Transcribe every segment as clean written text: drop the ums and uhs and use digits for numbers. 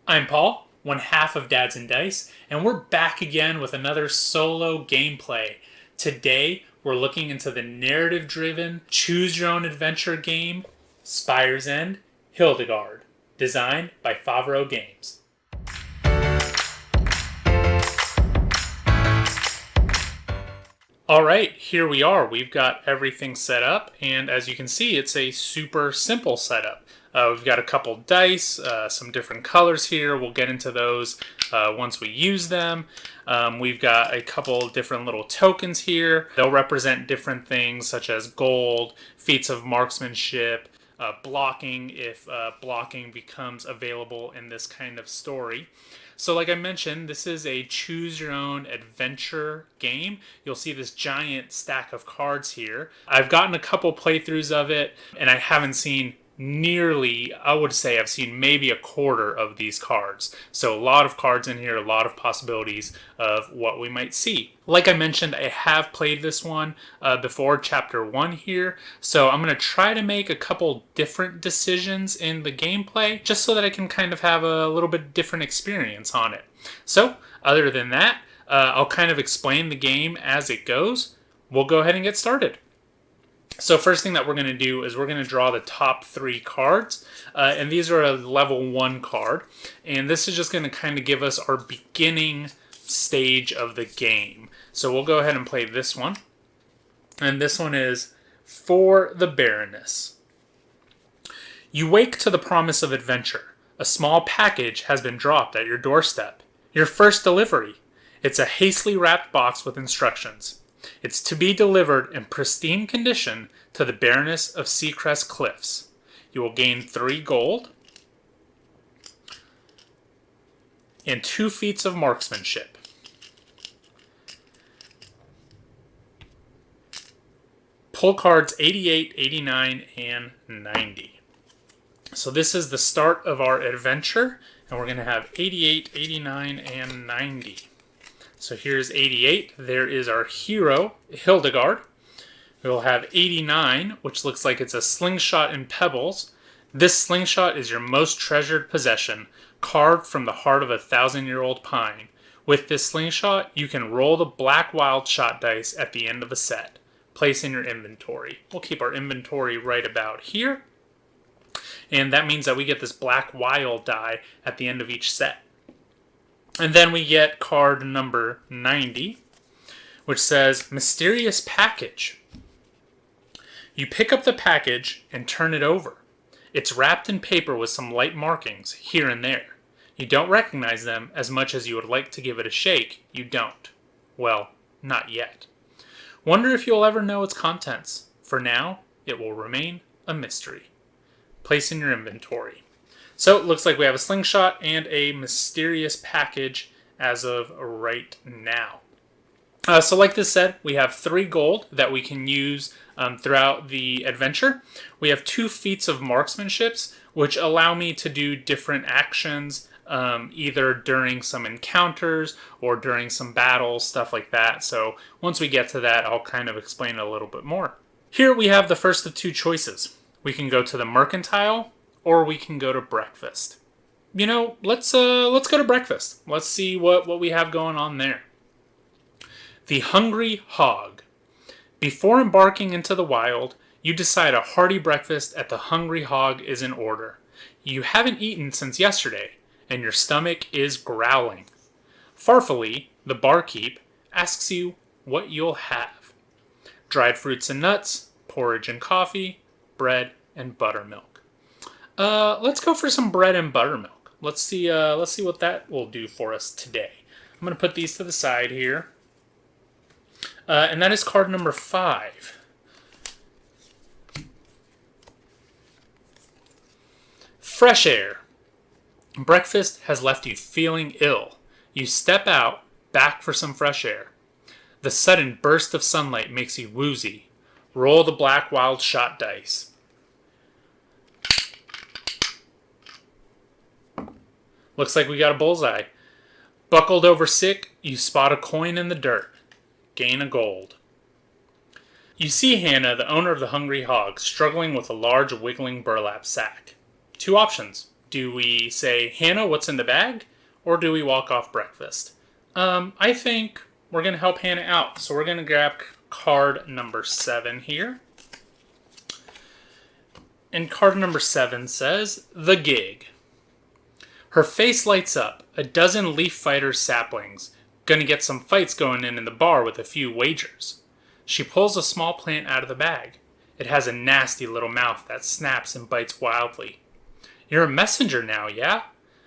I'm Paul, one half of Dads and Dice, and we're back again with another solo gameplay. Today, we're looking into the narrative-driven, choose-your-own-adventure game, Spire's End, Hildegard, designed by Favro Games. Alright, here we are. We've got everything set up, and as you can see, it's a super simple setup. We've got a couple dice, some different colors here. We'll get into those once we use them. We've got a couple different little tokens here. They'll represent different things such as gold, feats of marksmanship, blocking if blocking becomes available in this kind of story. So like I mentioned, this is a choose-your-own-adventure game. You'll see this giant stack of cards here. I've gotten a couple playthroughs of it, and I haven't seen nearly, I would say I've seen maybe a quarter of these cards. So a lot of cards in here, a lot of possibilities of what we might see. Like I mentioned, I have played this one before chapter 1 here, so I'm going to try to make a couple different decisions in the gameplay just so that I can kind of have a little bit different experience on it. So other than that, I'll kind of explain the game as it goes. We'll go ahead and get started. So first thing that we're going to do is we're going to draw the top 3 cards, and these are a level 1 card, and this is just going to kind of give us our beginning stage of the game. So we'll go ahead and play this one, and this one is For the Baroness. You wake to the promise of adventure. A small package has been dropped at your doorstep. Your first delivery. It's a hastily wrapped box with instructions. It's to be delivered in pristine condition to the Baroness of Seacrest Cliffs. You will gain 3 gold and 2 feats of marksmanship. Pull cards 88, 89, and 90. So this is the start of our adventure, and we're going to have 88, 89, and 90. So here's 88. There is our hero, Hildegard. We'll have 89, which looks like it's a slingshot in pebbles. This slingshot is your most treasured possession, carved from the heart of a 1,000-year-old pine. With this slingshot, you can roll the black wild shot dice at the end of a set. Place in your inventory. We'll keep our inventory right about here. And that means that we get this black wild die at the end of each set. And then we get card number 90, which says Mysterious Package. You pick up the package and turn it over. It's wrapped in paper with some light markings here and there. You don't recognize them as much as you would like to give it a shake. You don't. Well, not yet. Wonder if you'll ever know its contents. For now, it will remain a mystery. Place in your inventory. So it looks like we have a slingshot and a mysterious package as of right now. So like this said, we have 3 gold that we can use throughout the adventure. We have 2 feats of marksmanships, which allow me to do different actions either during some encounters or during some battles, stuff like that. So once we get to that, I'll kind of explain a little bit more. Here we have the first of 2 choices. We can go to the mercantile, or we can go to breakfast. You know, let's go to breakfast. Let's see what we have going on there. The Hungry Hog. Before embarking into the wild, you decide a hearty breakfast at the Hungry Hog is in order. You haven't eaten since yesterday, and your stomach is growling. Farfully, the barkeep, asks you what you'll have. Dried fruits and nuts, porridge and coffee, bread and buttermilk. Let's go for some bread and buttermilk. Let's see what that will do for us today. I'm going to put these to the side here. And that is card number 5. Fresh air. Breakfast has left you feeling ill. You step out, back for some fresh air. The sudden burst of sunlight makes you woozy. Roll the black wild shot dice. Looks like we got a bullseye. Buckled over sick, you spot a coin in the dirt. Gain a gold. You see Hannah, the owner of the Hungry Hog, struggling with a large wiggling burlap sack. 2 options. Do we say, Hannah, what's in the bag? Or do we walk off breakfast? I think we're going to help Hannah out. So we're going to grab card number 7 here. And card number 7 says, The Gig. Her face lights up. A dozen Leaf Fighter saplings. Gonna get some fights going in the bar with a few wagers. She pulls a small plant out of the bag. It has a nasty little mouth that snaps and bites wildly. You're a messenger now, yeah?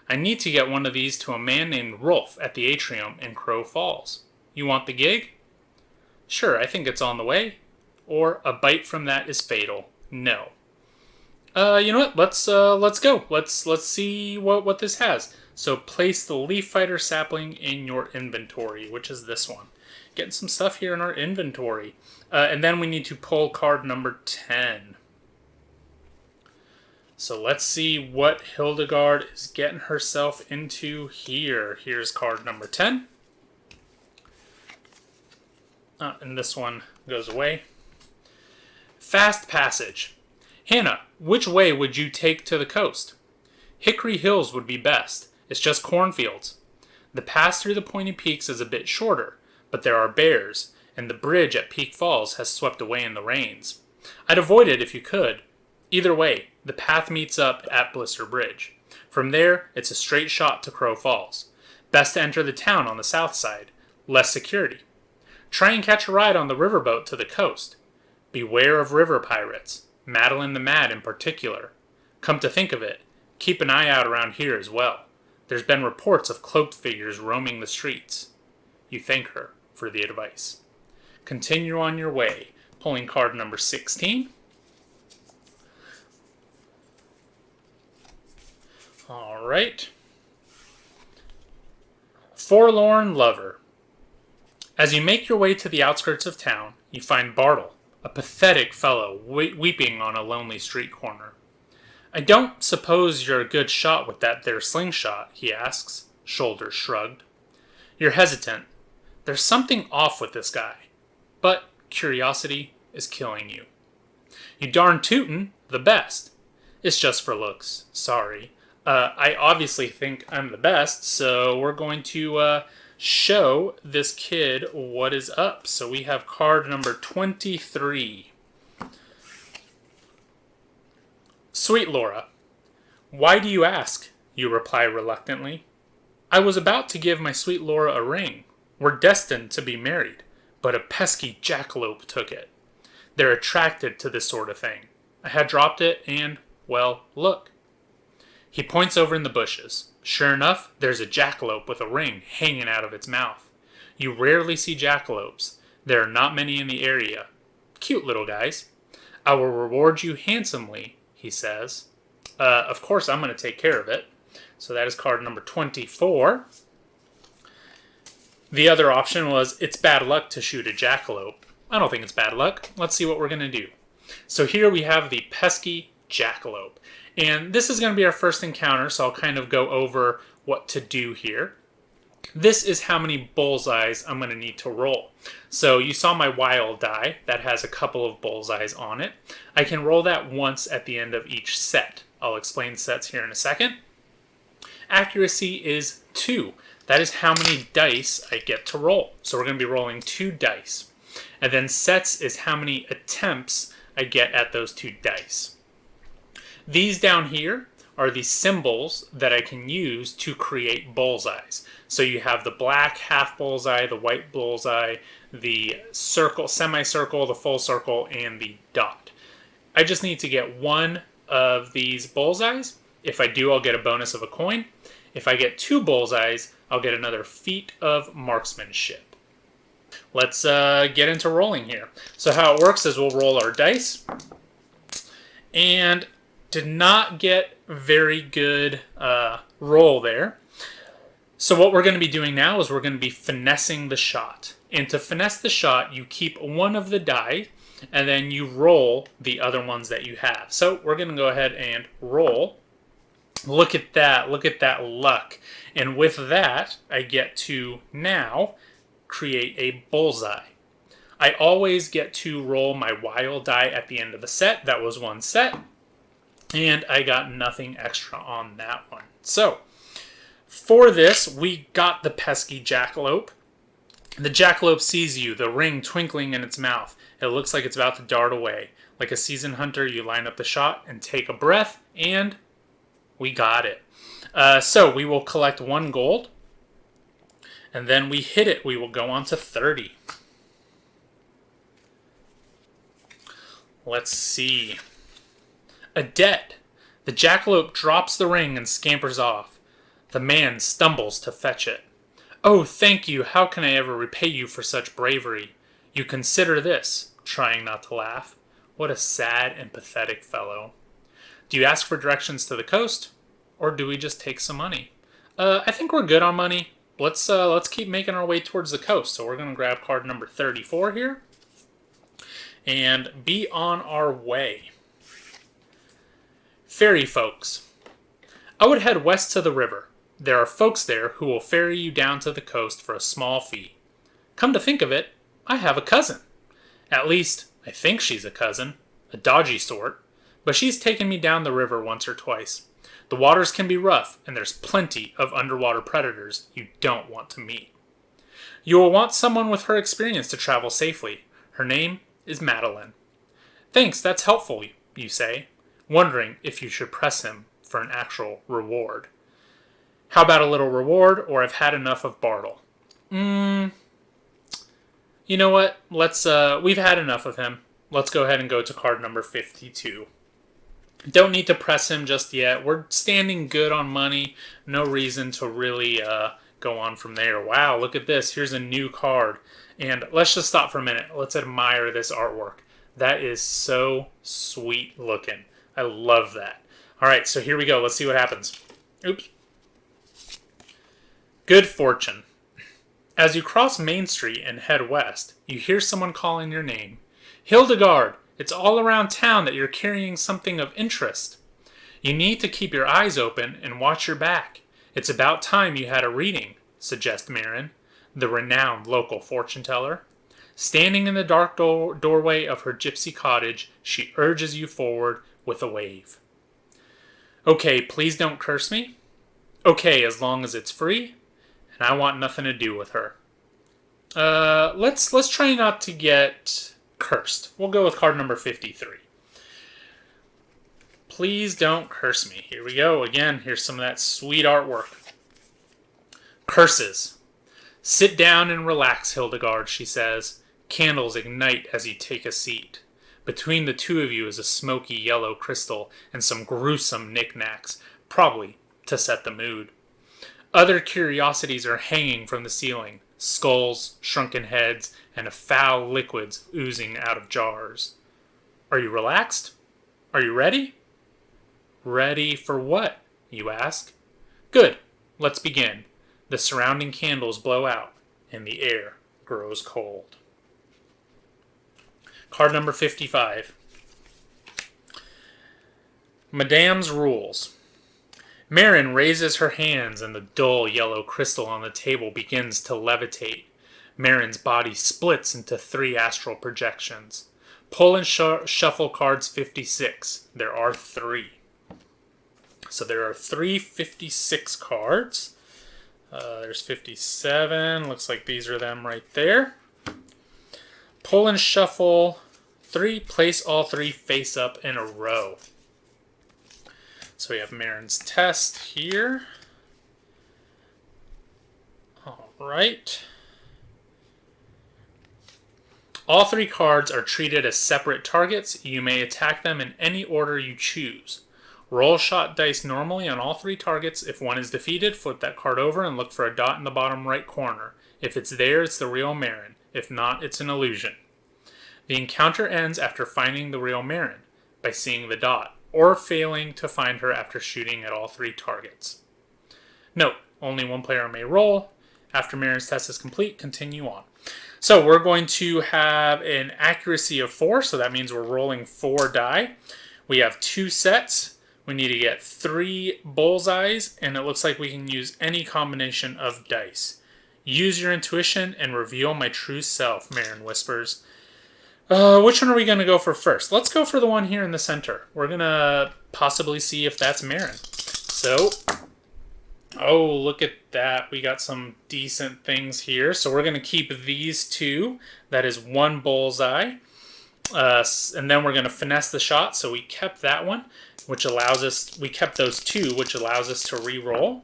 I need to get one of these to a man named Rolf at the atrium in Crow Falls. You want the gig? Sure, I think it's on the way. Or a bite from that is fatal. No. You know what? Let's go. Let's see what this has. So place the Leaf Fighter sapling in your inventory, which is this one. Getting some stuff here in our inventory. And then we need to pull card number 10. So let's see what Hildegard is getting herself into here. Here's card number 10. And this one goes away. Fast Passage. Hannah, which way would you take to the coast? Hickory Hills would be best. It's just cornfields. The pass through the pointy peaks is a bit shorter, but there are bears, and the bridge at Peak Falls has swept away in the rains. I'd avoid it if you could. Either way, the path meets up at Blister Bridge. From there, it's a straight shot to Crow Falls. Best to enter the town on the south side. Less security. Try and catch a ride on the riverboat to the coast. Beware of river pirates. Madeline the Mad in particular. Come to think of it, keep an eye out around here as well. There's been reports of cloaked figures roaming the streets. You thank her for the advice. Continue on your way, pulling card number 16. All right. Forlorn Lover. As you make your way to the outskirts of town, you find Bartle, a pathetic fellow weeping on a lonely street corner. I don't suppose you're a good shot with that there slingshot, he asks, shoulders shrugged. You're hesitant. There's something off with this guy. But curiosity is killing you. You darn tootin', the best. It's just for looks. Sorry. I obviously think I'm the best, so we're going to show this kid what is up. So we have card number 23. Sweet Laura. Why do you ask? You reply reluctantly. I was about to give my sweet Laura a ring. We're destined to be married, but a pesky jackalope took it. They're attracted to this sort of thing. I had dropped it and, well, look. He points over in the bushes. Sure enough, there's a jackalope with a ring hanging out of its mouth. You rarely see jackalopes. There are not many in the area. Cute little guys. I will reward you handsomely, he says. Of course, I'm going to take care of it. So that is card number 24. The other option was, it's bad luck to shoot a jackalope. I don't think it's bad luck. Let's see what we're going to do. So here we have the pesky jackalope. And this is going to be our first encounter, so I'll kind of go over what to do here. This is how many bullseyes I'm going to need to roll. So you saw my wild die. That has a couple of bullseyes on it. I can roll that once at the end of each set. I'll explain sets here in a second. Accuracy is 2. That is how many dice I get to roll. So we're going to be rolling 2 dice. And then sets is how many attempts I get at those 2 dice. These down here are the symbols that I can use to create bullseyes. So you have the black half bullseye, the white bullseye, the circle, semicircle, the full circle, and the dot. I just need to get one of these bullseyes. If I do, I'll get a bonus of a coin. If I get 2 bullseyes, I'll get another feat of marksmanship. Let's get into rolling here. So how it works is we'll roll our dice. And did not get very good roll there. So what we're going to be doing now is we're going to be finessing the shot. And to finesse the shot, you keep one of the die, and then you roll the other ones that you have. So we're going to go ahead and roll. Look at that. Look at that luck. And with that, I get to now create a bullseye. I always get to roll my wild die at the end of the set. That was one set. And I got nothing extra on that one. So, for this, we got the pesky jackalope. The jackalope sees you, the ring twinkling in its mouth. It looks like it's about to dart away. Like a seasoned hunter, you line up the shot and take a breath, and we got it. So we will collect 1 gold, and then we hit it. We will go on to 30. Let's see. A debt. The jackalope drops the ring and scampers off. The man stumbles to fetch it. Oh, thank you. How can I ever repay you for such bravery? You consider this, trying not to laugh. What a sad and pathetic fellow. Do you ask for directions to the coast, or do we just take some money? I think we're good on money. Let's keep making our way towards the coast. So we're going to grab card number 34 here and be on our way. Ferry folks. I would head west to the river. There are folks there who will ferry you down to the coast for a small fee. Come to think of it, I have a cousin. At least, I think she's a cousin. A dodgy sort. But she's taken me down the river once or twice. The waters can be rough, and there's plenty of underwater predators you don't want to meet. You will want someone with her experience to travel safely. Her name is Madeline. Thanks, that's helpful, you say, wondering if you should press him for an actual reward. How about a little reward, or I've had enough of Bartle? You know what? We've had enough of him. Let's go ahead and go to card number 52. Don't need to press him just yet. We're standing good on money. No reason to really go on from there. Wow, look at this. Here's a new card. And let's just stop for a minute. Let's admire this artwork. That is so sweet looking. I love that. All right, so here we go. Let's see what happens. Oops. Good fortune. As you cross Main Street and head west, you hear someone calling your name. Hildegard! It's all around town that you're carrying something of interest. You need to keep your eyes open and watch your back. It's about time you had a reading, suggests Marin, the renowned local fortune teller. Standing in the dark doorway of her gypsy cottage, she urges you forward with a wave. Okay, please don't curse me. Okay, as long as it's free, and I want nothing to do with her. Let's try not to get cursed. We'll go with card number 53. Please don't curse me. Here we go. Again, here's some of that sweet artwork. Curses. Sit down and relax, Hildegard, she says. Candles ignite as you take a seat. Between the two of you is a smoky yellow crystal and some gruesome knickknacks, probably to set the mood. Other curiosities are hanging from the ceiling. Skulls, shrunken heads, and foul liquids oozing out of jars. Are you relaxed? Are you ready? Ready for what, you ask? Good, let's begin. The surrounding candles blow out, and the air grows cold. Card number 55. Madame's Rules. Marin raises her hands, and the dull yellow crystal on the table begins to levitate. Marin's body splits into 3 astral projections. Pull and shuffle cards 56. There are 3. So there are 356 cards. There's 57. Looks like these are them right there. Pull and shuffle 3. Place all 3 face up in a row. So we have Marin's test here. All right. All 3 cards are treated as separate targets. You may attack them in any order you choose. Roll shot dice normally on all 3 targets. If one is defeated, flip that card over and look for a dot in the bottom right corner. If it's there, it's the real Marin. If not, it's an illusion. The encounter ends after finding the real Marin by seeing the dot, or failing to find her after shooting at all 3 targets. Note, only one player may roll. After Marin's test is complete, continue on. So we're going to have an accuracy of 4, so that means we're rolling 4 die. We have 2 sets. We need to get 3 bullseyes, and it looks like we can use any combination of dice. Use your intuition and reveal my true self, Marin whispers. Which one are we going to go for first? Let's go for the one here in the center. We're going to possibly see if that's Marin. So, oh, look at that. We got some decent things here. So we're going to keep these two. That is one bullseye. And then we're going to finesse the shot. So we kept that one, which allows us, we kept those two, which allows us to re-roll.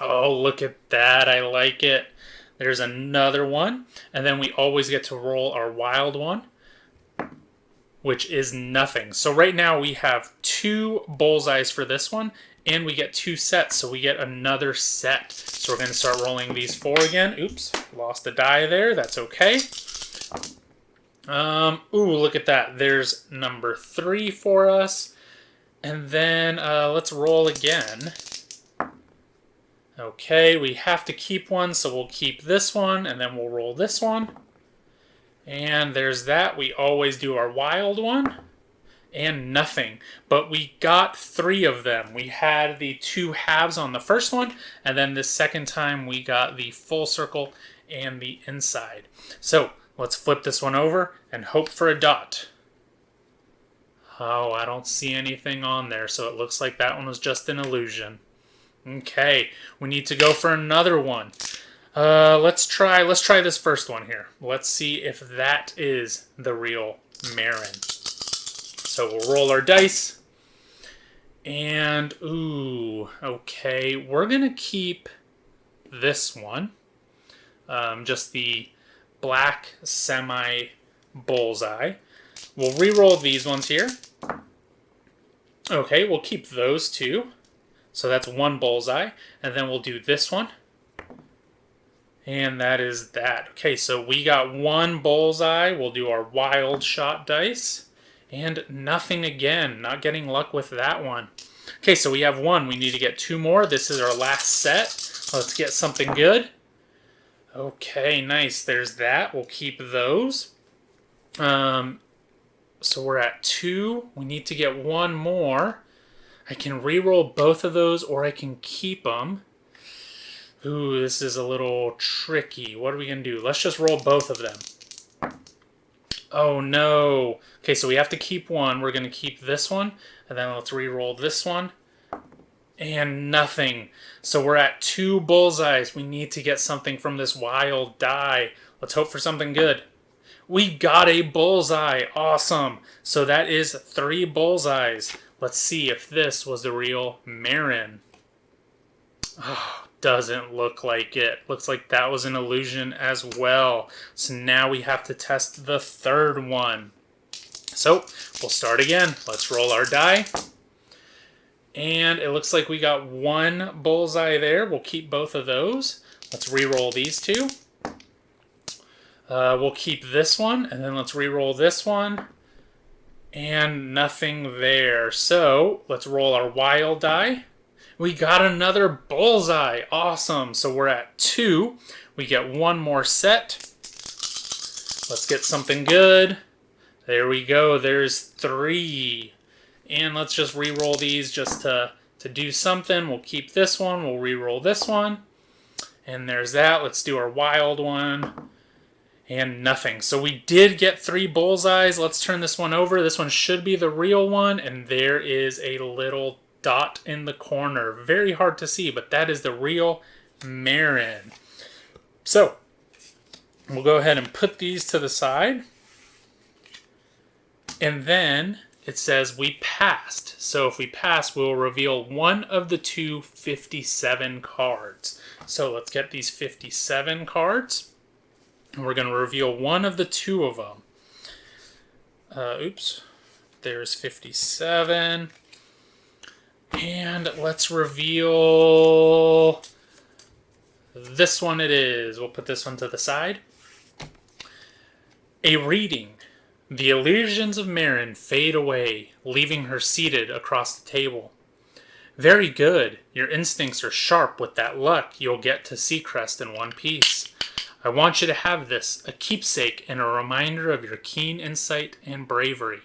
Oh, look at that. I like it. There's another one. And then we always get to roll our wild one, which is nothing. So right now we have 2 bullseyes for this one, and we get 2 sets, so we get another set. So we're going to start rolling these 4 again. Oops, lost a die there. That's okay. Ooh, look at that. There's number 3 for us. And then let's roll again. Okay, we have to keep one, so we'll keep this one, and then we'll roll this one. And there's that. We always do our wild one. And nothing. But we got 3 of them. We had the 2 halves on the first one, and then the second time we got the full circle and the inside. So let's flip this one over and hope for a dot. Oh, I don't see anything on there, so it looks like that one was just an illusion. Okay, we need to go for another one. Let's try this first one here. Let's see if that is the real Marin. So we'll roll our dice. And, ooh, okay, we're going to keep this one. Just the black semi-bullseye. We'll re-roll these ones here. Okay, we'll keep those 2. So that's 1 bullseye. And then we'll do this one. And that is that. Okay, so we got 1 bullseye. We'll do our wild shot dice. And nothing again. Not getting luck with that one. Okay, so we have 1. We need to get 2 more. This is our last set. Let's get something good. Okay, nice. There's that. We'll keep those. So we're at 2. We need to get 1 more. I can re-roll both of those, or I can keep them. Ooh, this is a little tricky. What are we going to do? Let's just roll both of them. Oh, no. Okay, so we have to keep 1. We're going to keep this one, and then let's re-roll this one. And nothing. So we're at 2 bullseyes. We need to get something from this wild die. Let's hope for something good. We got a bullseye. Awesome. So that is 3 bullseyes. Let's see if this was the real Marin. Oh, doesn't look like it. Looks like that was an illusion as well. So now we have to test the 3rd one. So we'll start again. Let's roll our die. And it looks like we got 1 bullseye there. We'll keep both of those. Let's re-roll these 2. We'll keep this one, and then let's re-roll this one. And nothing there. So let's roll our wild die. We got another bullseye. Awesome. So we're at 2. We get 1 more set. Let's get something good. There we go. There's 3. And let's just re-roll these just to do something. We'll keep this one. We'll re-roll this one. And there's that. Let's do our wild one. And nothing. So we did get 3 bullseyes. Let's turn this one over. This one should be the real one. And there is a little dot in the corner. Very hard to see, but that is the real Marin. So we'll go ahead and put these to the side. And then it says we passed. So if we pass, we'll reveal one of the 2 57 cards. So let's get these 57 cards. And we're going to reveal one of the 2 of them. Oops. There's 57. And let's reveal this one it is. We'll put this one to the side. A reading. The illusions of Marin fade away, leaving her seated across the table. Very good. Your instincts are sharp with that luck you'll get to Seacrest in one piece. I want you to have this, a keepsake and a reminder of your keen insight and bravery.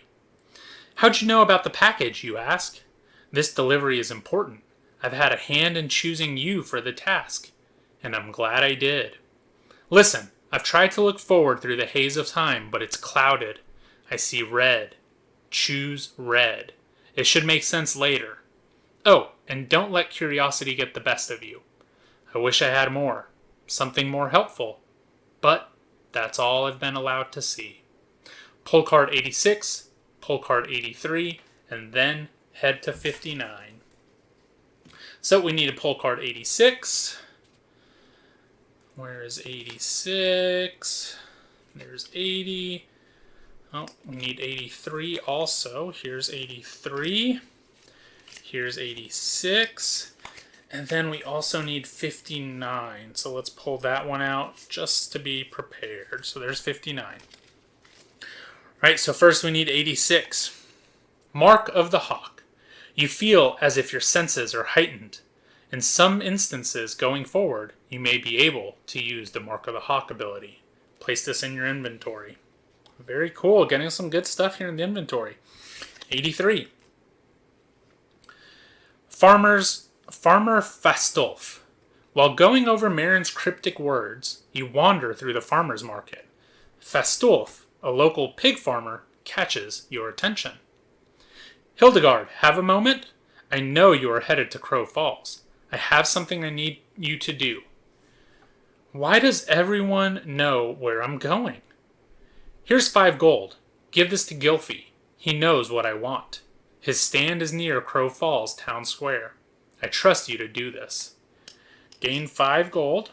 How'd you know about the package, you ask? This delivery is important. I've had a hand in choosing you for the task, and I'm glad I did. Listen, I've tried to look forward through the haze of time, but it's clouded. I see red. Choose red. It should make sense later. Oh, and don't let curiosity get the best of you. I wish I had more. Something more helpful. But that's all I've been allowed to see. Pull card 86, pull card 83, and then head to 59. So we need to pull card 86. Where is 86? There's 80. Oh, we need 83 also. Here's 83. Here's 86. And then we also need 59. So let's pull that one out just to be prepared. So there's 59. All right, so first we need 86. Mark of the Hawk. You feel as if your senses are heightened. In some instances going forward, you may be able to use the Mark of the Hawk ability. Place this in your inventory. Very cool. Getting some good stuff here in the inventory. 83. Farmer Fastolf. While going over Marin's cryptic words, you wander through the farmer's market. Fastolf, a local pig farmer, catches your attention. Hildegard, have a moment? I know you are headed to Crow Falls. I have something I need you to do. Why does everyone know where I'm going? Here's 5 gold. Give this to Gilfie. He knows what I want. His stand is near Crow Falls Town Square. I trust you to do this. Gain 5 gold.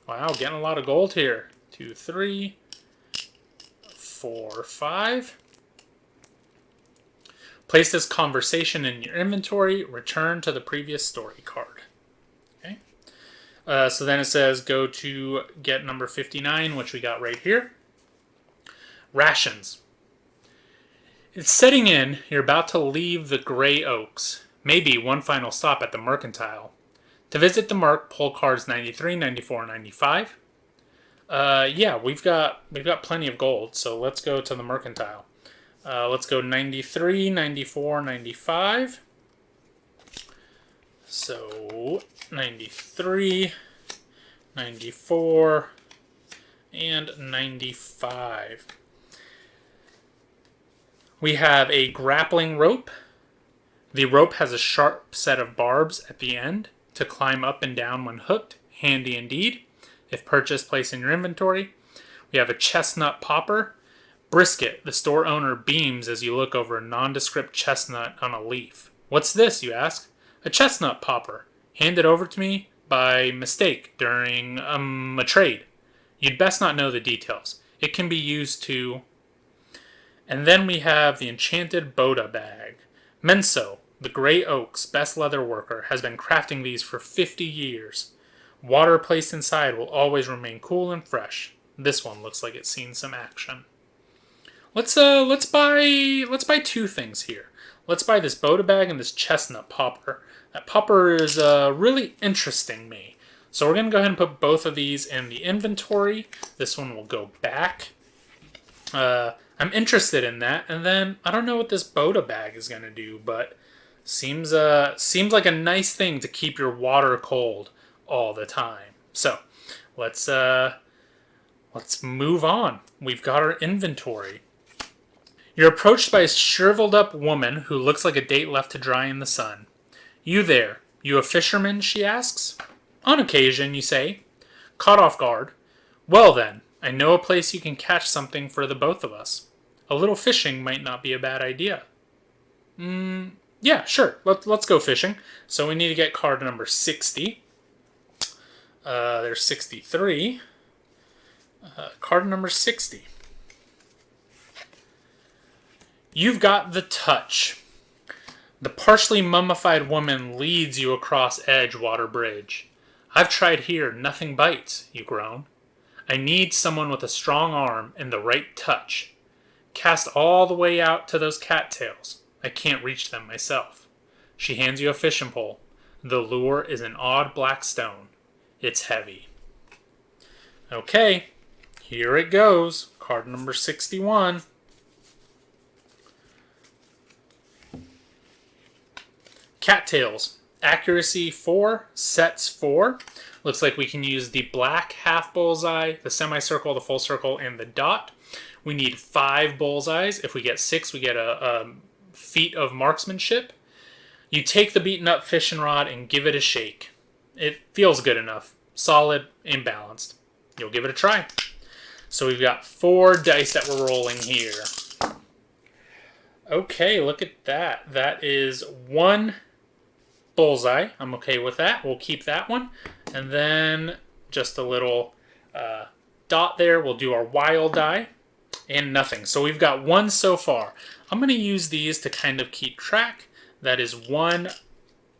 Wow, getting a lot of gold here. 2, 3, 4, 5. Place this conversation in your inventory. Return to the previous story card. Okay. So then it says go to get number 59, which we got right here. Rations. It's setting in. You're about to leave the Gray Oaks. Maybe one final stop at the Mercantile. To visit the Merc, pull cards 93, 94, 95. Yeah, we've got plenty of gold, so let's go to the Mercantile. Let's go 93, 94, 95. So 93, 94, and 95. We have a grappling rope. The rope has a sharp set of barbs at the end to climb up and down when hooked. Handy indeed. If purchased, place in your inventory. We have a chestnut popper. Brisket. The store owner beams as you look over a nondescript chestnut on a leaf. What's this, you ask? A chestnut popper. Handed over to me by mistake during a trade. You'd best not know the details. It can be used to... And then we have the enchanted Boda bag. Menso, the Gray Oak's best leather worker, has been crafting these for 50 years. Water placed inside will always remain cool and fresh. This one looks like it's seen some action. Let's buy 2 things here. Let's buy this Boda bag and this chestnut popper. That popper is really interesting me. So we're going to go ahead and put both of these in the inventory. This one will go back. I'm interested in that. And then I don't know what this Boda bag is going to do, but seems like a nice thing to keep your water cold all the time. So let's move on. We've got our inventory. You're approached by a shriveled up woman who looks like a date left to dry in the sun. You there, you a fisherman, she asks. On occasion, you say. Caught off guard. Well then, I know a place you can catch something for the both of us. A little fishing might not be a bad idea. Yeah, sure. Let's go fishing. So we need to get card number 60. There's 63. Card number 60. You've got the touch. The partially mummified woman leads you across Edgewater Bridge. I've tried here, nothing bites, you groan. I need someone with a strong arm and the right touch. Cast all the way out to those cattails. I can't reach them myself. She hands you a fishing pole. The lure is an odd black stone. It's heavy. Okay, here it goes. Card number 61. Cattails. Accuracy 4, sets 4. Looks like we can use the black half bullseye, the semicircle, the full circle, and the dot. We need 5 bullseyes. If we get 6, we get a feat of marksmanship. You take the beaten up fishing rod and give it a shake. It feels good enough. Solid and balanced. You'll give it a try. So we've got 4 dice that we're rolling here. Okay, look at that. That is 1 bullseye. I'm okay with that. We'll keep that one. And then just a little dot there. We'll do our wild die. And nothing. So we've got 1 so far. I'm going to use these to kind of keep track. That is 1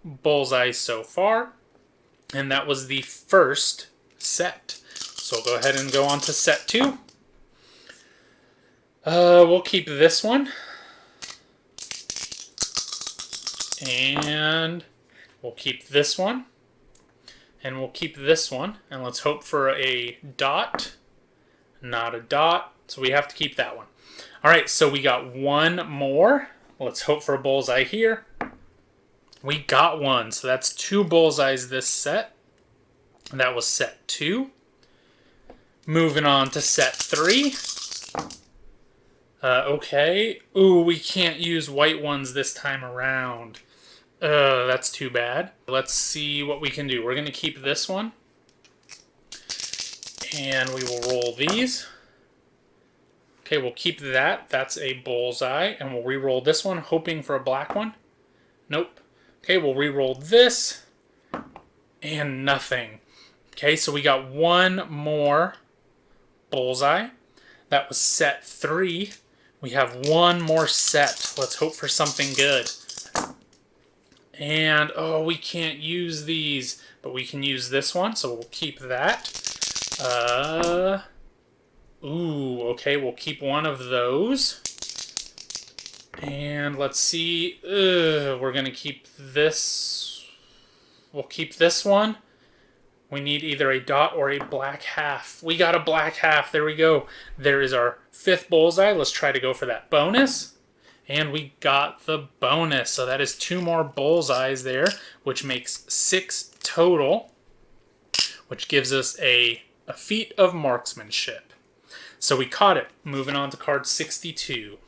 bullseye so far. And that was the first set. So we'll go ahead and go on to set 2. We'll keep this one. And we'll keep this one. And we'll keep this one. And let's hope for a dot. Not a dot. So we have to keep that one. All right, so we got 1 more. Let's hope for a bullseye here. We got 1. So that's 2 bullseyes this set. And that was set 2. Moving on to set 3. Okay. Ooh, we can't use white ones this time around. That's too bad. Let's see what we can do. We're going to keep this one. And we will roll these. Okay, we'll keep that. That's a bullseye. And we'll re-roll this one, hoping for a black one. Nope. Okay, we'll re-roll this. And nothing. Okay, so we got 1 more bullseye. That was set 3. We have 1 more set. Let's hope for something good. And, oh, we can't use these, but we can use this one, so we'll keep that. Ooh, okay, we'll keep 1 of those. And let's see. We're going to keep this. We'll keep this one. We need either a dot or a black half. We got a black half. There we go. There is our 5th bullseye. Let's try to go for that bonus. And we got the bonus. So that is 2 more bullseyes there, which makes 6 total, which gives us a feat of marksmanship. So we caught it. Moving on to card 62.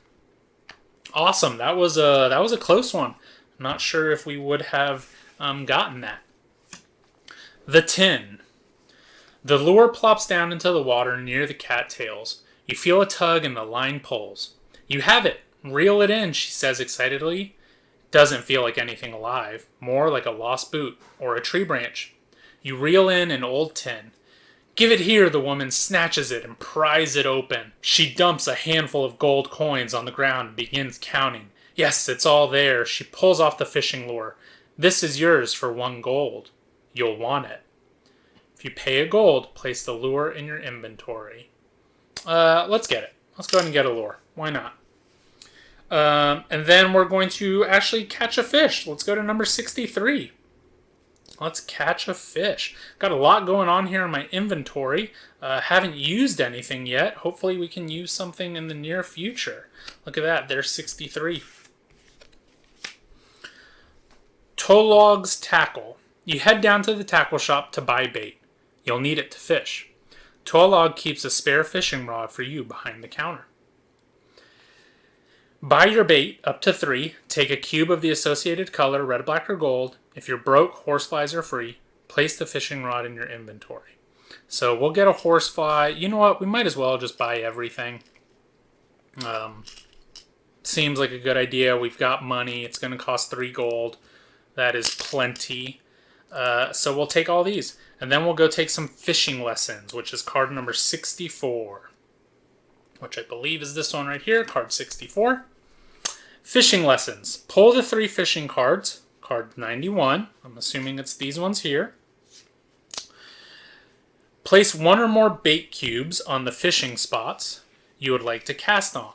Awesome. That was a close one. I'm not sure if we would have gotten that. The tin. The lure plops down into the water near the cattails. You feel a tug and the line pulls. You have it. Reel it in, she says excitedly. Doesn't feel like anything alive. More like a lost boot or a tree branch. You reel in an old tin. Give it here, the woman snatches it and pries it open. She dumps a handful of gold coins on the ground and begins counting. Yes, it's all there. She pulls off the fishing lure. This is yours for 1 gold. You'll want it. If you pay a gold, place the lure in your inventory. Let's get it. Let's go ahead and get a lure. Why not? And then we're going to actually catch a fish. Let's go to number 63. Let's catch a fish. Got a lot going on here in my inventory. Haven't used anything yet. Hopefully we can use something in the near future. Look at that. There's 63. Tolog's tackle. You head down to the tackle shop to buy bait. You'll need it to fish. Tolog keeps a spare fishing rod for you behind the counter. Buy your bait up to 3. Take a cube of the associated color, red, black, or gold. If you're broke, horseflies are free. Place the fishing rod in your inventory. So we'll get a horsefly. You know what? We might as well just buy everything. Seems like a good idea. We've got money. It's going to cost 3 gold. That is plenty. So we'll take all these. And then we'll go take some fishing lessons, which is card number 64. Which I believe is this one right here, card 64. Fishing lessons. Pull the 3 fishing cards. Card 91. I'm assuming it's these ones here. Place 1 or more bait cubes on the fishing spots you would like to cast on.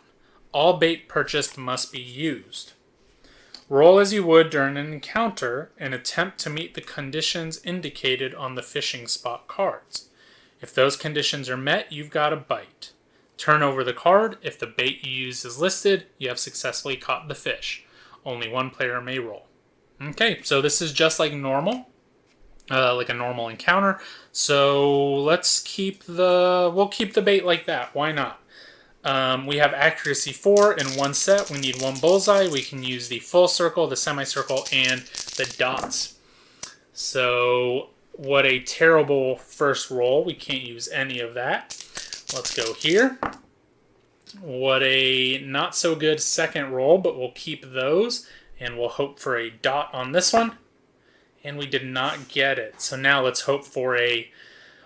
All bait purchased must be used. Roll as you would during an encounter and attempt to meet the conditions indicated on the fishing spot cards. If those conditions are met, you've got a bite. Turn over the card. If the bait you used is listed, you have successfully caught the fish. Only 1 player may roll. Okay, so this is just like normal. Like a normal encounter. So let's we'll keep the bait like that. Why not? We have accuracy 4 in one set. We need one bullseye. We can use the full circle, the semicircle, and the dots. So what a terrible first roll. We can't use any of that. Let's go here. What a not so good second roll, but we'll keep those. And we'll hope for a dot on this one. And we did not get it. So now let's hope for a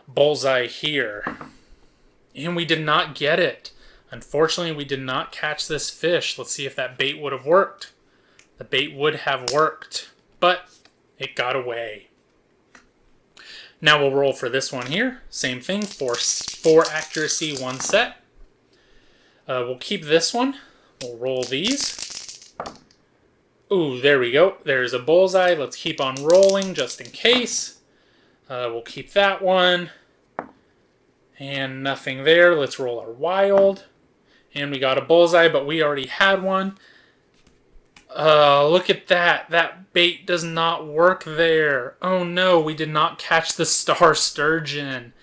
bullseye here. And we did not get it. Unfortunately, we did not catch this fish. Let's see if that bait would have worked. The bait would have worked, but it got away. Now we'll roll for this one here. Same thing, 4 accuracy, one set. We'll keep this one. We'll roll these. Ooh, there we go. There's a bullseye. Let's keep on rolling just in case. We'll keep that one. And nothing there. Let's roll our wild. And we got a bullseye, but we already had one. Look at that. That bait does not work there. Oh no, we did not catch the star sturgeon.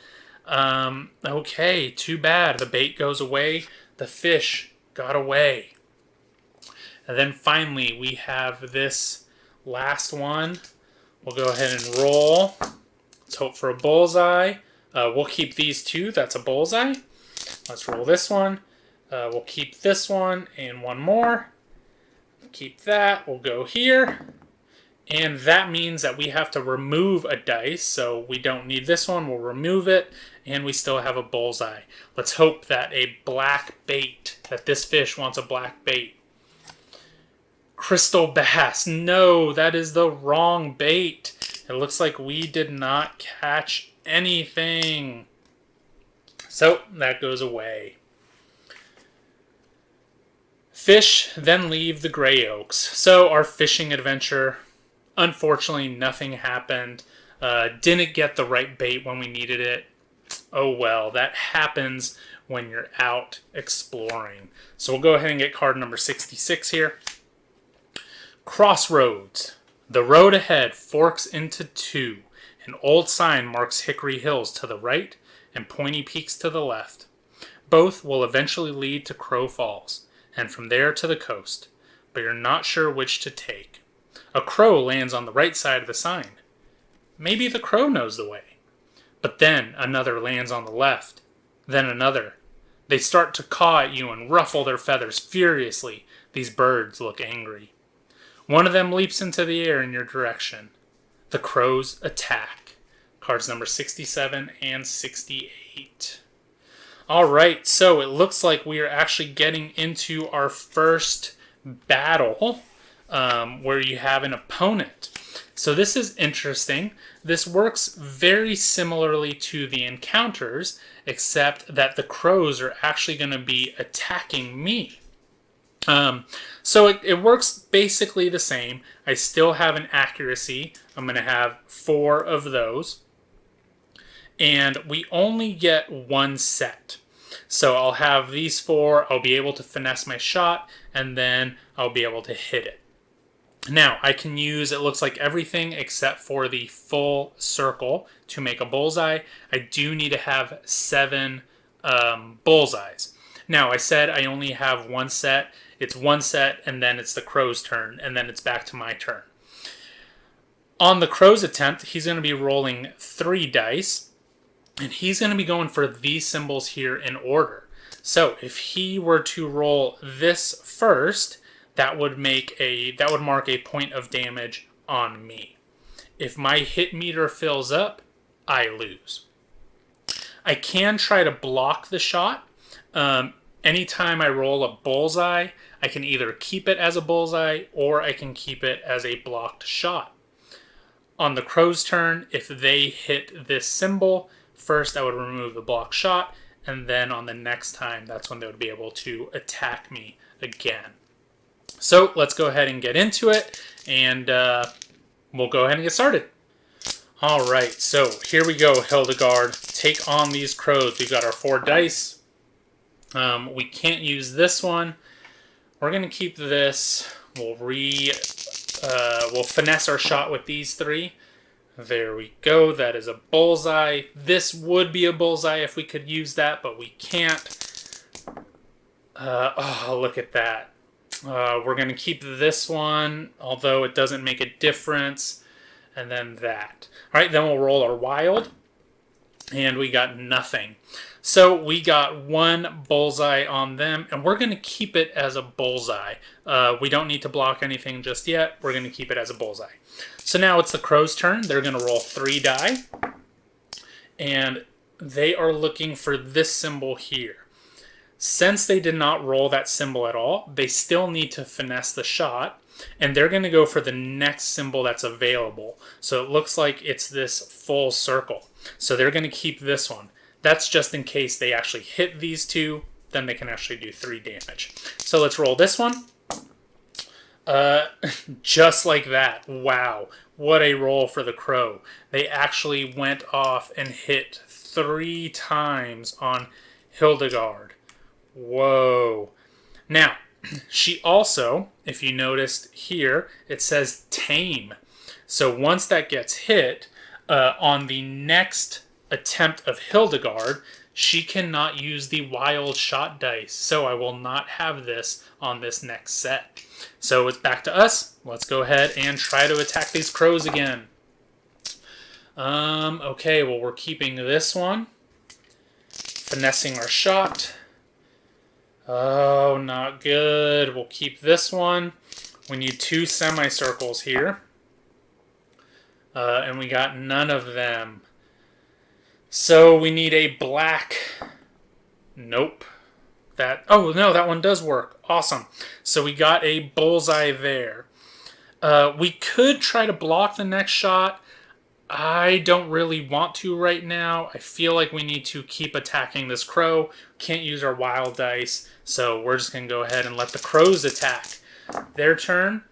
Okay, too bad. The bait goes away. The fish got away. And then finally, we have this last one. We'll go ahead and roll. Let's hope for a bullseye. We'll keep these two. That's a bullseye. Let's roll this one. We'll keep this one and one more. Keep that. We'll go here. And that means that we have to remove a dice. So we don't need this one. We'll remove it. And we still have a bullseye. Let's hope that a black bait, that this fish wants a black bait. Crystal bass. No, that is the wrong bait. It looks like we did not catch anything. So that goes away. Fish then leave the Gray Oaks. So our fishing adventure, unfortunately nothing happened. Didn't get the right bait when we needed it. Oh well, that happens when you're out exploring. So we'll go ahead and get card number 66 here. Crossroads. The road ahead forks into two. An old sign marks Hickory Hills to the right and Pointy Peaks to the left. Both will eventually lead to Crow Falls, and from there to the coast, but you're not sure which to take. A crow lands on the right side of the sign. Maybe the crow knows the way. But then another lands on the left, then another. They start to caw at you and ruffle their feathers furiously. These birds look angry. One of them leaps into the air in your direction. The crows attack. Cards number 67 and 68. Alright, so it looks like we are actually getting into our first battle where you have an opponent. So this is interesting. This works very similarly to the encounters, except that the crows are actually going to be attacking me. So it works basically the same. I still have an accuracy. I'm going to have 4 of those. And we only get one set. So I'll have these 4. I'll be able to finesse my shot, and then I'll be able to hit it. Now, I can use, it looks like everything except for the full circle to make a bullseye. I do need to have 7 bullseyes. Now, I said I only have one set. It's one set, and then it's the crow's turn, and then it's back to my turn. On the crow's attempt, he's going to be rolling 3 dice, and he's going to be going for these symbols here in order. So if he were to roll this first, that would mark a point of damage on me. If my hit meter fills up, I lose. I can try to block the shot. Anytime I roll a bullseye, I can either keep it as a bullseye or I can keep it as a blocked shot. On the crow's turn, if they hit this symbol, first I would remove the blocked shot, and then on the next time, that's when they would be able to attack me again. So let's go ahead and get into it, and we'll go ahead and get started. Alright, so here we go, Hildegard. Take on these crows. We've got our 4 dice. We can't use this one. We're going to keep this. We'll we'll finesse our shot with these 3. There we go. That is a bullseye. This would be a bullseye if we could use that, but we can't. Oh, look at that. We're going to keep this one, although it doesn't make a difference. And then that. All right, then we'll roll our wild. And we got nothing. So we got 1 bullseye on them, and we're going to keep it as a bullseye. We don't need to block anything just yet. We're going to keep it as a bullseye. So now it's the crow's turn. They're going to roll 3 die, and they are looking for this symbol here. Since they did not roll that symbol at all, they still need to finesse the shot, and they're going to go for the next symbol that's available. So it looks like it's this full circle. So they're going to keep this one. That's just in case they actually hit these 2, then they can actually do 3 damage. So let's roll this one. Just like that. Wow. What a roll for the crow. They actually went off and hit 3 times on Hildegard. Whoa. Now, she also, if you noticed here, it says tame. So once that gets hit, on the next attempt of Hildegard, she cannot use the wild shot dice. So I will not have this on this next set. So it's back to us. Let's go ahead and try to attack these crows again. Okay, well, we're keeping this one. Finessing our shot. Oh, not good. We'll keep this one. We need 2 semicircles here. And we got none of them. So we need a black. Nope. Oh, no, that one does work. Awesome. So we got a bullseye there. We could try to block the next shot. I don't really want to right now. I feel like we need to keep attacking this crow. Can't use our wild dice. So we're just going to go ahead and let the crows attack. Their turn.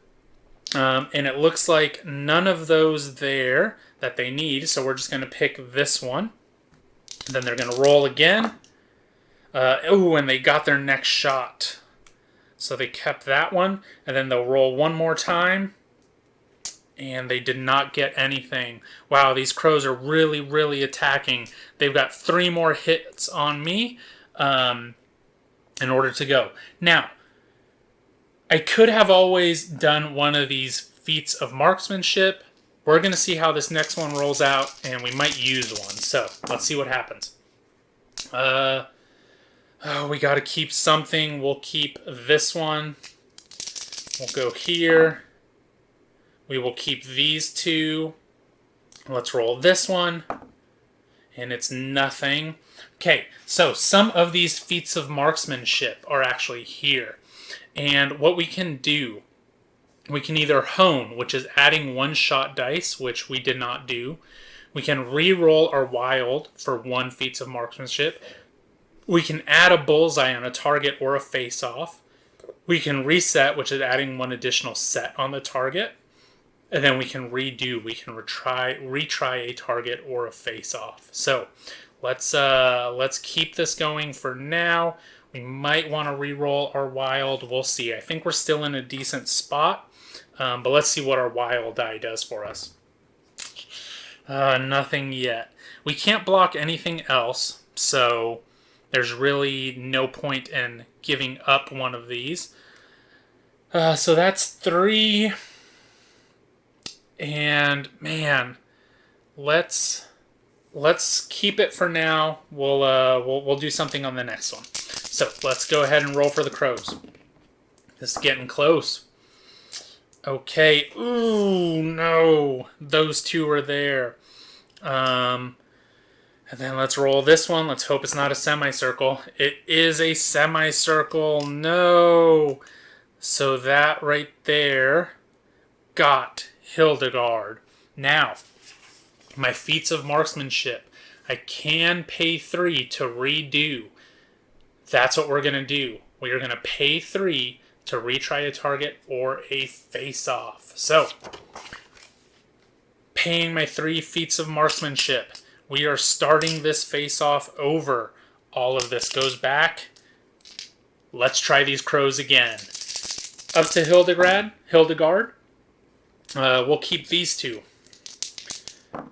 And it looks like none of those there that they need. So we're just going to pick this one. Then they're going to roll again. Oh, and they got their next shot. So they kept that one. And then they'll roll one more time. And they did not get anything. Wow, these crows are really, really attacking. They've got 3 more hits on me in order to go. Now, I could have always done one of these feats of marksmanship. We're going to see how this next one rolls out, and we might use one. So, let's see what happens. Oh, we got to keep something. We'll keep this one. We'll go here. We will keep these 2. Let's roll this one. And it's nothing. Okay, so some of these feats of marksmanship are actually here. And what we can do, we can either hone, which is adding 1 shot dice, which we did not do. We can re-roll our wild for 1 feats of marksmanship. We can add a bullseye on a target or a face-off. We can reset, which is adding 1 additional set on the target. And then we can redo. We can retry a target or a face-off. So let's keep this going for now. We might want to re-roll our wild. We'll see. I think we're still in a decent spot. But let's see what our wild die does for us. Nothing yet. We can't block anything else. So there's really no point in giving up one of these. So that's 3. And man, let's keep it for now. We'll do something on the next one. So let's go ahead and roll for the crows. This is getting close. Okay. Ooh, no. Those 2 are there. And then let's roll this one. Let's hope it's not a semicircle. It is a semicircle. No. So that right there got Hildegard. Now, my feats of marksmanship. I can pay 3 to redo. That's what we're going to do. We are going to pay 3 to retry a target or a face-off. So, paying my 3 feats of marksmanship. We are starting this face-off over. All of this goes back. Let's try these crows again. Up to Hildegard. We'll keep these two.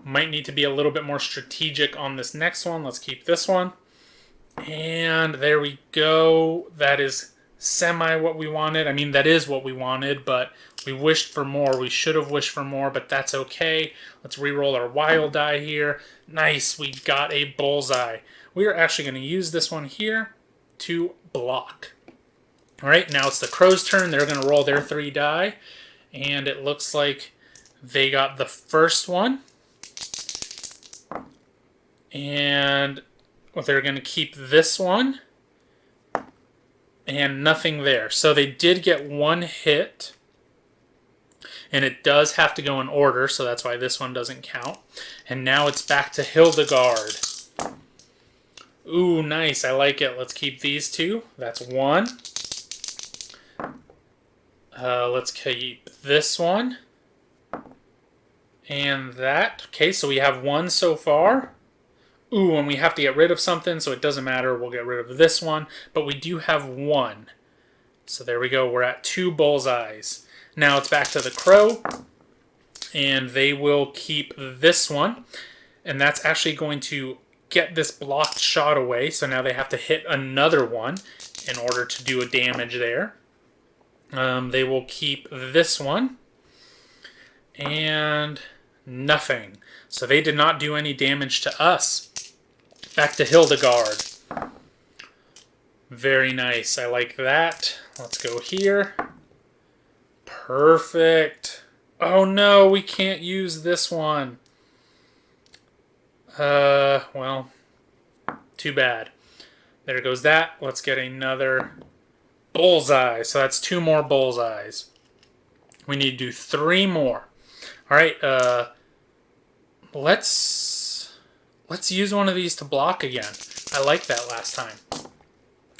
Might need to be a little bit more strategic on this next one. Let's keep this one. And there we go. That is semi what we wanted. I mean, that is what we wanted, but we wished for more. We should have wished for more, but that's okay. Let's re-roll our wild die here. Nice, we got a bullseye. We are actually going to use this one here to block. All right, now it's the crow's turn. They're going to roll their 3 die, and it looks like they got the first one. And they're going to keep this one. And nothing there. So they did get 1 hit. And it does have to go in order, so that's why this one doesn't count. And now it's back to Hildegard. Ooh, nice. I like it. Let's keep these 2. That's 1. Let's keep this one. And that. Okay, so we have 1 so far. Ooh, and we have to get rid of something, so it doesn't matter. We'll get rid of this one. But we do have 1. So there we go. We're at 2 bullseyes. Now it's back to the crow. And they will keep this one. And that's actually going to get this blocked shot away. So now they have to hit another one in order to do a damage there. They will keep this one. And nothing. So they did not do any damage to us. Back to Hildegard. Very nice. I like that. Let's go here. Perfect. Oh no, we can't use this one. Well, too bad. There goes that. Let's get another bullseye. So that's 2 more bullseyes. We need to do 3 more. All right, let's use one of these to block again. I like that last time.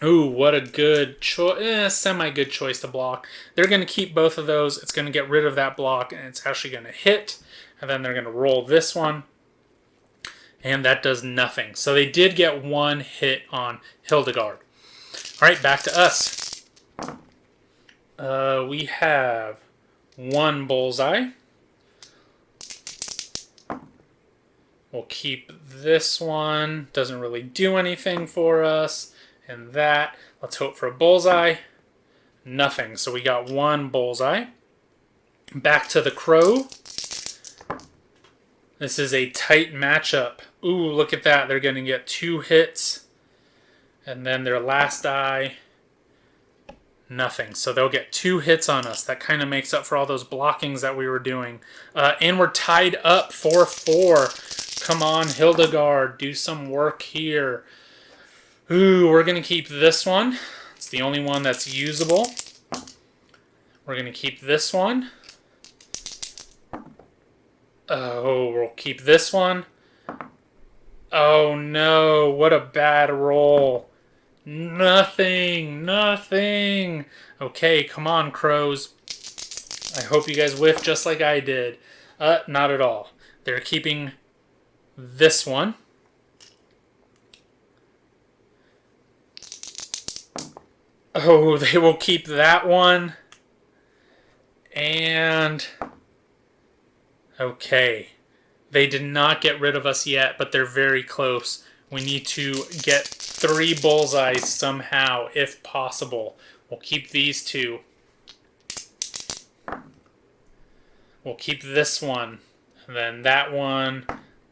Ooh, what a good choice, semi-good choice to block. They're going to keep both of those. It's going to get rid of that block, and it's actually going to hit. And then they're going to roll this one. And that does nothing. So they did get 1 hit on Hildegard. All right, back to us. We have 1 bullseye. We'll keep this one. Doesn't really do anything for us. And that. Let's hope for a bullseye. Nothing. So we got 1 bullseye. Back to the crow. This is a tight matchup. Ooh, look at that. They're going to get 2 hits. And then their last die. Nothing. So they'll get 2 hits on us. That kind of makes up for all those blockings that we were doing. And we're tied up 4-4. Come on, Hildegard. Do some work here. Ooh, we're going to keep this one. It's the only one that's usable. We're going to keep this one. Oh, we'll keep this one. Oh no, what a bad roll. Nothing, nothing. Okay, come on, crows. I hope you guys whiff just like I did. Not at all. They're keeping this one. Oh, they will keep that one. And okay. They did not get rid of us yet, but they're very close. We need to get 3 bullseyes somehow, if possible. We'll keep these 2. We'll keep this one. And then that one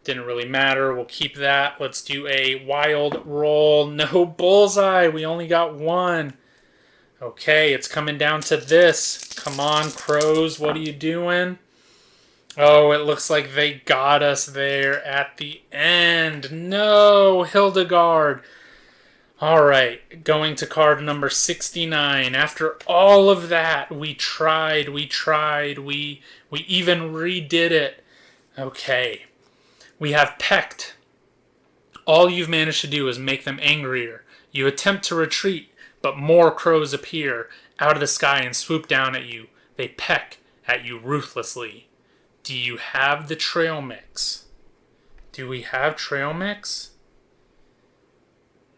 didn't really matter. We'll keep that. Let's do a wild roll. No bullseye. We only got 1. Okay, it's coming down to this. Come on, crows. What are you doing? Oh, it looks like they got us there at the end. No, Hildegard. All right, going to card number 69. After all of that, we tried, we even redid it. Okay, we have pecked. All you've managed to do is make them angrier. You attempt to retreat, but more crows appear out of the sky and swoop down at you. They peck at you ruthlessly. Do you have the trail mix? Do we have trail mix?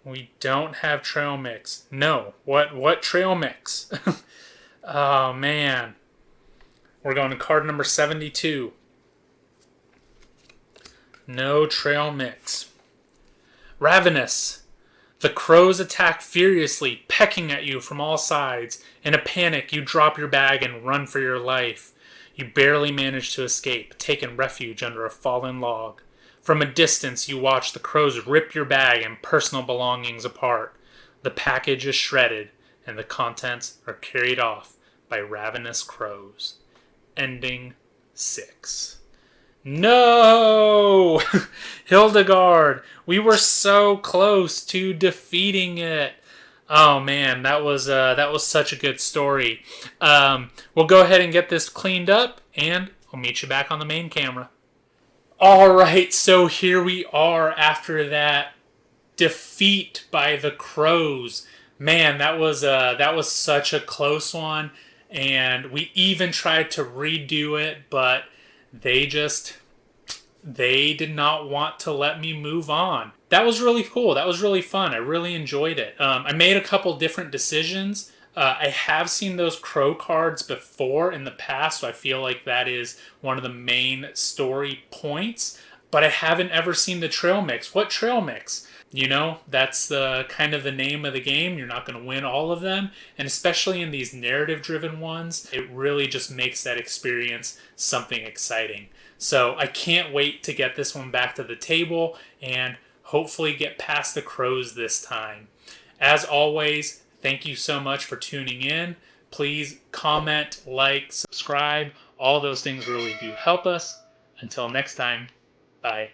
We don't have trail mix. No. What trail mix? Oh, man. We're going to card number 72. No trail mix. Ravenous. The crows attack furiously, pecking at you from all sides. In a panic, you drop your bag and run for your life. You barely manage to escape, taking refuge under a fallen log. From a distance, you watch the crows rip your bag and personal belongings apart. The package is shredded, and the contents are carried off by ravenous crows. Ending 6. No! Hildegard! We were so close to defeating it. Oh man, that was such a good story. We'll go ahead and get this cleaned up, and I'll meet you back on the main camera. All right, so here we are after that defeat by the crows. Man, that was such a close one, and we even tried to redo it, but they did not want to let me move on. That was really cool. That was really fun. I really enjoyed it. I made a couple different decisions. I have seen those crow cards before in the past, so I feel like that is one of the main story points. But I haven't ever seen the trail mix. What trail mix? You know, that's the kind of the name of the game. You're not going to win all of them. And especially in these narrative-driven ones, it really just makes that experience something exciting. So I can't wait to get this one back to the table and hopefully get past the crows this time. As always, thank you so much for tuning in. Please comment, like, subscribe. All those things really do help us. Until next time, bye.